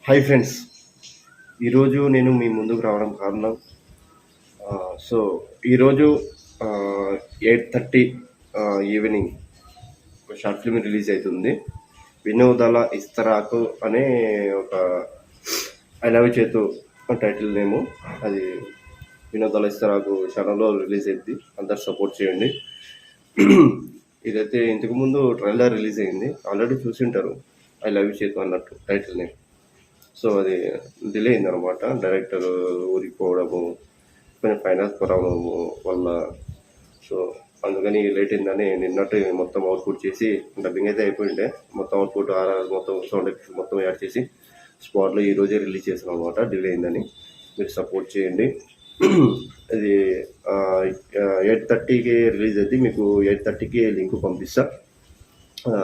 Hi friends, ఈరోజు నేను మీ ముందుకు రావడం కారణం సో ఈరోజు 8:30 ఈవినింగ్ ఒక షార్ట్ ఫిల్మ్ రిలీజ్ అవుతుంది. వినోదాల ఇస్తరాకు అనే ఒక ఐ లవ్ చేతు టైటిల్ నేము. అది వినోదాల ఇస్తరాకు ఛానల్లో రిలీజ్ అయింది. అందరు సపోర్ట్ చేయండి. ఇదైతే ఇంతకుముందు ట్రైలర్ రిలీజ్ అయింది, ఆల్రెడీ చూసింటారు. ఐ లవ్ చేతు అన్నట్టు టైటిల్ నేమ్. సో అది డిలే అయింది అనమాట. డైరెక్టర్ ఊరికి పోవడము, కొంచెం ఫైనాన్స్ ప్రాబ్లము వల్ల. సో అందుకని లేట్ అయిందని నిన్నట్టు మొత్తం అవుట్పుట్ చేసి డబ్బింగ్ అయితే అయిపోయిండే. మొత్తం అవుట్పుట్ ఆర్ఆర్ మొత్తం సౌండ్ ఎఫెక్ట్స్ మొత్తం యాడ్ చేసి స్పాట్లో ఈరోజే రిలీజ్ చేసాను అనమాట. డిలే అయిందని మీరు సపోర్ట్ చేయండి. ఇది 8:30కి రిలీజ్ అయితే మీకు 8:30కి లింక్ పంపిస్తా.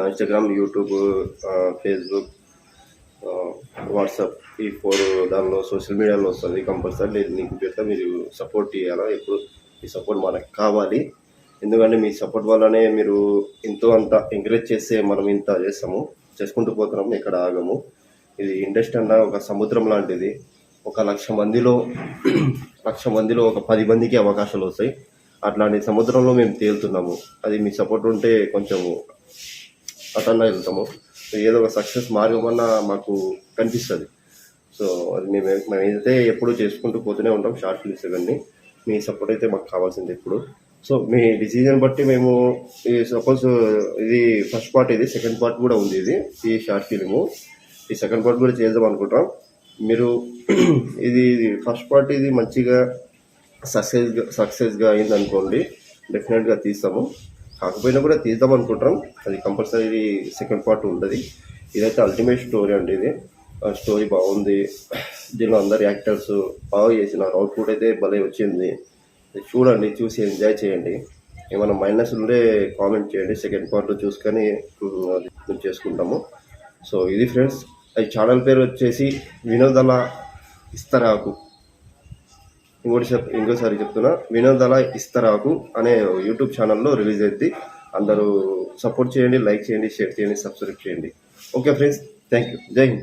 ఇన్స్టాగ్రామ్, యూట్యూబ్, ఫేస్బుక్, వాట్సాప్, ఈ 4 దానిలో సోషల్ మీడియాలో వస్తుంది. కంపల్సరీ లింక్ పెడతా. మీరు సపోర్ట్ చేయాలా? ఎప్పుడు ఈ సపోర్ట్ మనకు కావాలి. ఎందుకంటే మీ సపోర్ట్ వల్లనే మీరు ఎంతో అంత ఎంకరేజ్ చేస్తే మనం ఇంత చేసుకుంటూ పోతున్నాము, ఎక్కడ ఆగము. ఇది ఇండస్ట్రీ అన్న ఒక సముద్రం లాంటిది. ఒక 1,00,000 మందిలో ఒక 10 మందికి అవకాశాలు వస్తాయి. అట్లాంటి సముద్రంలో మేము తేలుతున్నాము. అది మీ సపోర్ట్ ఉంటే కొంచెము అటన్నా వెళ్తాము. ఏదో ఒక సక్సెస్ మార్గం అన్న మాకు కనిపిస్తుంది. సో అది మేమైతే ఎప్పుడు చేసుకుంటూ పోతూనే ఉంటాం షార్ట్ ఫిల్మ్స్ ఇవన్నీ. మీ సపోర్ట్ అయితే మాకు కావాల్సింది ఎప్పుడు. సో మీ డిసిజన్ బట్టి మేము సపోజ్ ఇది ఫస్ట్ పార్ట్, ఇది సెకండ్ పార్ట్ కూడా ఉంది. ఈ షార్ట్ ఫిల్ము ఈ సెకండ్ పార్ట్ కూడా చేద్దాం అనుకుంటాం. మీరు ఇది ఫస్ట్ పార్ట్ ఇది మంచిగా సక్సెస్గా అయింది అనుకోండి, డెఫినెట్గా తీస్తాము. కాకపోయినా కూడా తీద్దాం అనుకుంటాం. అది కంపల్సరీ సెకండ్ పార్ట్ ఉంటుంది. ఇదైతే అల్టిమేట్ స్టోరీ అండి. ఇది స్టోరీ బాగుంది. దీనిలో అందరు యాక్టర్స్ బాగా చేసినారు. అవుట్పుట్ అయితే భలే వచ్చింది. చూడండి, చూసి ఎంజాయ్ చేయండి. ఏమైనా మైనస్ ఉంటే కామెంట్ చేయండి. సెకండ్ పార్ట్లో చూసుకొని చేసుకుంటాము. సో ఇది ఫ్రెండ్స్. ఈ ఛానల్ పేరు వచ్చేసి వినోదాల ఇస్తరాకు. ఇంకోసారి చెప్తున్నా, వినోదాల ఇస్తరాకు అనే యూట్యూబ్ ఛానల్లో రిలీజ్ అయింది. అందరూ సపోర్ట్ చేయండి, లైక్ చేయండి, షేర్ చేయండి, సబ్స్క్రైబ్ చేయండి. Okay friends, thank you. జై హింద్.